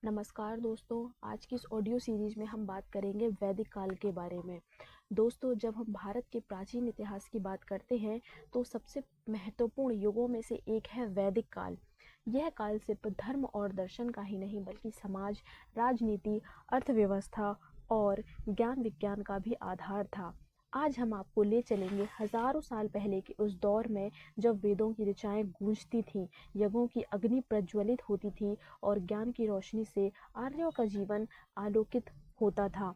नमस्कार दोस्तों, आज की इस ऑडियो सीरीज में हम बात करेंगे वैदिक काल के बारे में। दोस्तों, जब हम भारत के प्राचीन इतिहास की बात करते हैं तो सबसे महत्वपूर्ण युगों में से एक है वैदिक काल। यह काल सिर्फ धर्म और दर्शन का ही नहीं बल्कि समाज, राजनीति, अर्थव्यवस्था और ज्ञान विज्ञान का भी आधार था। आज हम आपको ले चलेंगे हजारों साल पहले के उस दौर में जब वेदों की ऋचाएं गूंजती थीं, यज्ञों की अग्नि प्रज्वलित होती थी और ज्ञान की रोशनी से आर्यों का जीवन आलोकित होता था।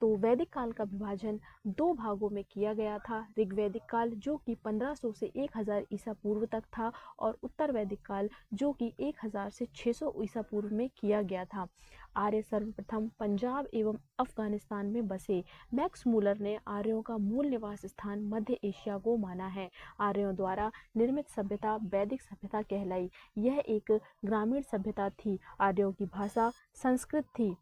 तो वैदिक काल का विभाजन दो भागों में किया गया था। ऋग्वैदिक काल जो कि 1500 से 1000 ईसा पूर्व तक था और उत्तर वैदिक काल जो कि 1000 से 600 ईसा पूर्व में किया गया था। आर्य सर्वप्रथम पंजाब एवं अफगानिस्तान में बसे। मैक्स मूलर ने आर्यों का मूल निवास स्थान मध्य एशिया को माना है। आर्यों द्वारा निर्मित सभ्यता वैदिक सभ्यता कहलाई। यह एक ग्रामीण सभ्यता थी। आर्यों की भाषा संस्कृत थी।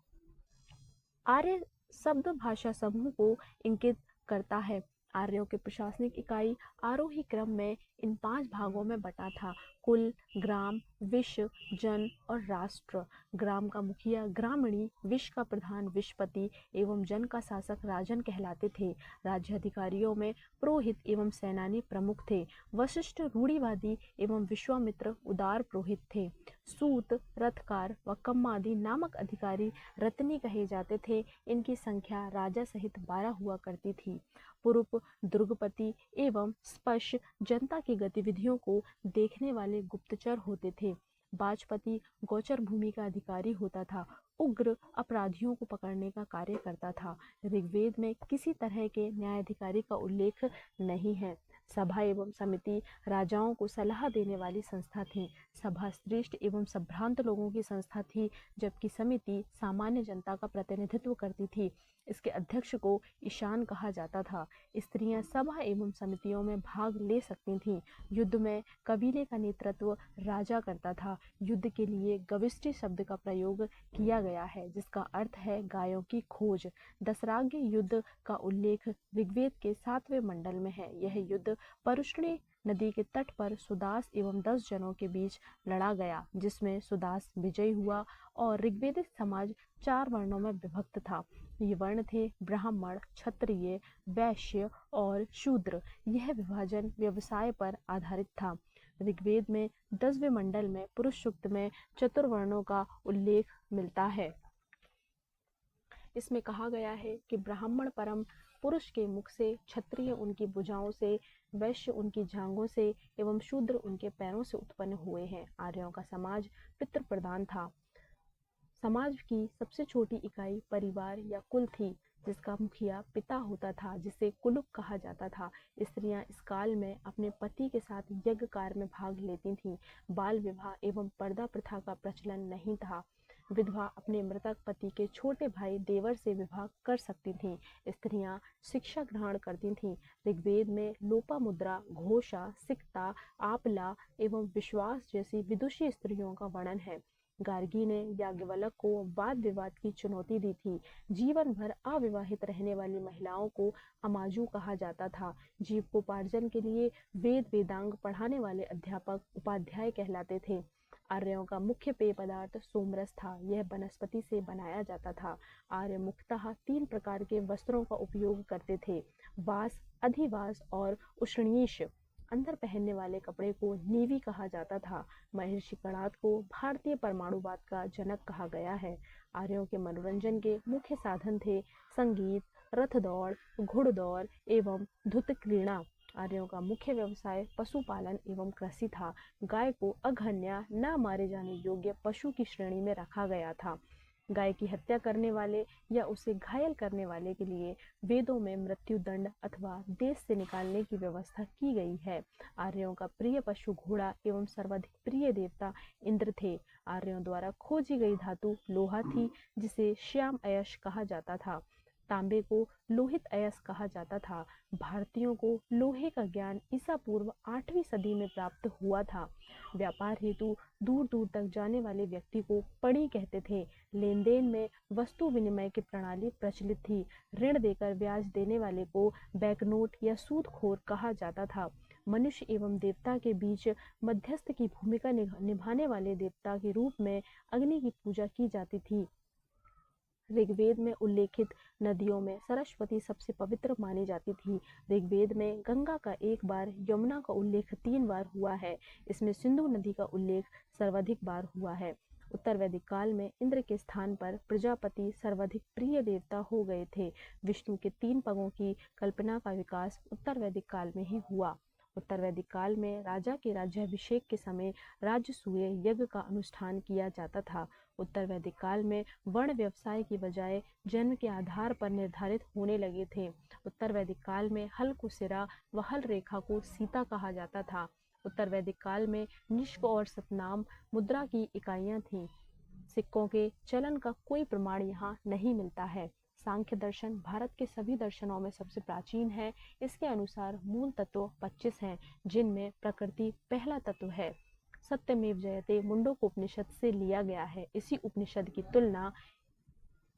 आर्य शब्द भाषा समूह को इंगित करता है। आर्यों के प्रशासनिक इकाई आरोही क्रम में इन 5 भागों में बटा था: कुल, ग्राम, विश्व, जन और राष्ट्र। ग्राम का मुखिया ग्रामणी, विश्व का प्रधान विश्वपति एवं जन का शासक राजन कहलाते थे। राज्य अधिकारियों में पुरोहित एवं सेनानी प्रमुख थे। वशिष्ठ रूढ़िवादी एवं विश्वामित्र उदार पुरोहित थे। सूत, रथकार व कम्मादि नामक अधिकारी रत्नी कहे जाते थे। इनकी संख्या राजा सहित 12 हुआ करती थी। पुरुप, दुर्गपति एवं स्पश जनता की गतिविधियों को देखने वाले गुप्तचर होते थे। बाजपति गोचर भूमि का अधिकारी होता था। उग्र अपराधियों को पकड़ने का कार्य करता था। ऋग्वेद में किसी तरह के न्यायाधिकारी का उल्लेख नहीं है। सभा एवं समिति राजाओं को सलाह देने वाली संस्था थी। सभा श्रेष्ठ एवं संभ्रांत लोगों की संस्था थी, जबकि समिति सामान्य जनता का प्रतिनिधित्व करती थी। इसके अध्यक्ष को ईशान कहा जाता था। स्त्रियां सभा एवं समितियों में भाग ले सकती थीं। युद्ध में कबीले का नेतृत्व राजा करता था। युद्ध के लिए गविष्टि शब्द का प्रयोग किया गया है, जिसका अर्थ है गायों की खोज। दशराग्य युद्ध का उल्लेख ऋग्वेद के 7वें मंडल में है। यह युद्ध परुष्णी नदी के तट पर सुदास एवं 10 जनों के बीच लड़ा गया, जिसमें सुदास विजयी हुआ और ऋग्वेदिक समाज 4 वर्णों में विभक्त था। ये वर्ण थे ब्राह्मण, क्षत्रिय, वैश्य और शूद्र। यह विभाजन व्यवसाय पर आधारित था। ऋग्वेद में 10वें मंडल में पुरुष सूक्त में चतुर्वर्णों का उल्लेख मिलता है। इसमें कहा गया है कि ब्राह्मण परम पुरुष के मुख से, क्षत्रिय उनकी भुजाओं से, वैश्य उनकी जांघों से एवं शूद्र उनके पैरों से उत्पन्न हुए हैं। आर्यों का समाज पितृ प्रधान था। समाज की सबसे छोटी इकाई परिवार या कुल थी, जिसका मुखिया पिता होता था, जिसे कुलुक कहा जाता था। स्त्रियां इस काल में अपने पति के साथ यज्ञ कार्य में भाग लेती थीं। बाल विवाह एवं पर्दा प्रथा का प्रचलन नहीं था। विधवा अपने मृतक पति के छोटे भाई देवर से विवाह कर सकती थीं। स्त्रियां शिक्षा ग्रहण करती थीं। ऋग्वेद में लोपामुद्रा, घोषा, सिक्ता, आपला एवं विश्वास जैसी विदुषी स्त्रियों का वर्णन है। गार्गी ने याज्ञवल्क्य को वाद विवाद की चुनौती दी थी। जीवन भर अविवाहित रहने वाली महिलाओं को अमाजू कहा जाता था। जीविकोपार्जन के लिए वेद वेदांग पढ़ाने वाले अध्यापक उपाध्याय कहलाते थे। आर्यों का मुख्य पेय पदार्थ सोमरस था। यह वनस्पति से बनाया जाता था। आर्य मुख्यतः 3 प्रकार के वस्त्रों का उपयोग करते थे: वास, अधिवास और उष्णीष। अंदर पहनने वाले कपड़े को नीवी कहा जाता था। महर्षि कणाद को भारतीय परमाणुवाद का जनक कहा गया है। आर्यों के मनोरंजन के मुख्य साधन थे संगीत, रथ दौड़, घुड़दौड़ एवं धुत क्रीड़ा। आर्यों का मुख्य व्यवसाय पशुपालन एवं कृषि था। गाय को अघन्या, न मारे जाने योग्य पशु की श्रेणी में रखा गया था। गाय की हत्या करने वाले या उसे घायल करने वाले के लिए वेदों में मृत्युदंड अथवा देश से निकालने की व्यवस्था की गई है। आर्यों का प्रिय पशु घोड़ा एवं सर्वाधिक प्रिय देवता इंद्र थे। आर्यों द्वारा खोजी गई धातु लोहा थी, जिसे श्याम अयश कहा जाता था। तांबे को लोहित अयस्क कहा जाता था। भारतीयों को लोहे का ज्ञान ईसा पूर्व 8वीं सदी में प्राप्त हुआ था। व्यापार हेतु दूर दूर तक जाने वाले व्यक्ति को पड़ी कहते थे। लेन देन में वस्तु विनिमय की प्रणाली प्रचलित थी। ऋण देकर ब्याज देने वाले को बैंकनोट या सूदखोर कहा जाता था। मनुष्य एवं देवता के बीच मध्यस्थ की भूमिका निभाने वाले देवता के रूप में अग्नि की पूजा की जाती थी। ऋग्वेद में उल्लेखित नदियों में सरस्वती सबसे पवित्र मानी जाती थी। ऋग्वेद में गंगा का एक बार, यमुना का उल्लेख 3 बार हुआ है। इसमें सिंधु नदी का उल्लेख सर्वाधिक बार हुआ है। उत्तर वैदिक काल में इंद्र के स्थान पर प्रजापति सर्वाधिक प्रिय देवता हो गए थे। विष्णु के 3 पगों की कल्पना का विकास उत्तर वैदिक काल में ही हुआ। उत्तर वैदिक काल में राजा के राज्याभिषेक के समय राजसूय यज्ञ का अनुष्ठान किया जाता था। उत्तर वैदिक काल में वर्ण व्यवसाय की बजाय जन्म के आधार पर निर्धारित होने लगे थे। उत्तर वैदिक काल में हल को सिरा व हल रेखा को सीता कहा जाता था। उत्तर वैदिक काल में निष्क और सतनाम मुद्रा की इकाइयां थीं। सिक्कों के चलन का कोई प्रमाण यहाँ नहीं मिलता है। सांख्य दर्शन भारत के सभी दर्शनों में सबसे प्राचीन है। इसके अनुसार मूल तत्व 25 हैं, जिनमें प्रकृति पहला तत्व है। सत्यमेव जयते मुंडकोपनिषद से लिया गया है। इसी उपनिषद की तुलना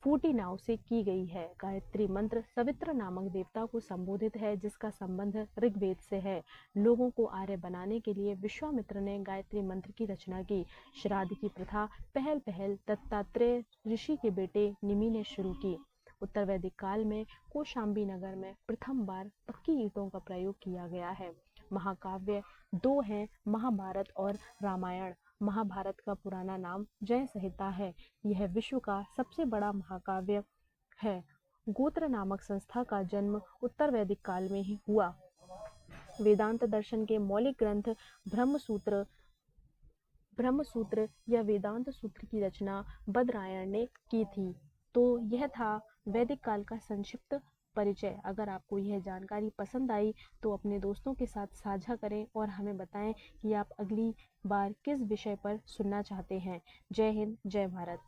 फूटी नाव से की गई है। गायत्री मंत्र सवित्र नामक देवता को संबोधित है, जिसका संबंध ऋग्वेद से है। लोगों को आर्य बनाने के लिए विश्वामित्र ने गायत्री मंत्र की रचना की। श्राद्ध की प्रथा पहल दत्तात्रेय ऋषि के बेटे निमि ने शुरू की। उत्तर वैदिक काल में कौशाम्बी नगर में प्रथम बार पक्की ईंटों का प्रयोग किया गया है। महाकाव्य 2 हैं, महाभारत और रामायण। महाभारत का पुराना नाम जय संहिता है। यह विश्व का सबसे बड़ा महाकाव्य है। गोत्र नामक संस्था का जन्म उत्तर वैदिक काल में ही हुआ। वेदांत दर्शन के मौलिक ग्रंथ ब्रह्मसूत्र या वेदांत सूत्र की रचना बदरायण ने की थी। तो यह था वैदिक काल का संक्षिप्त परिचय। अगर आपको यह जानकारी पसंद आई तो अपने दोस्तों के साथ साझा करें और हमें बताएं कि आप अगली बार किस विषय पर सुनना चाहते हैं। जय हिंद, जय भारत।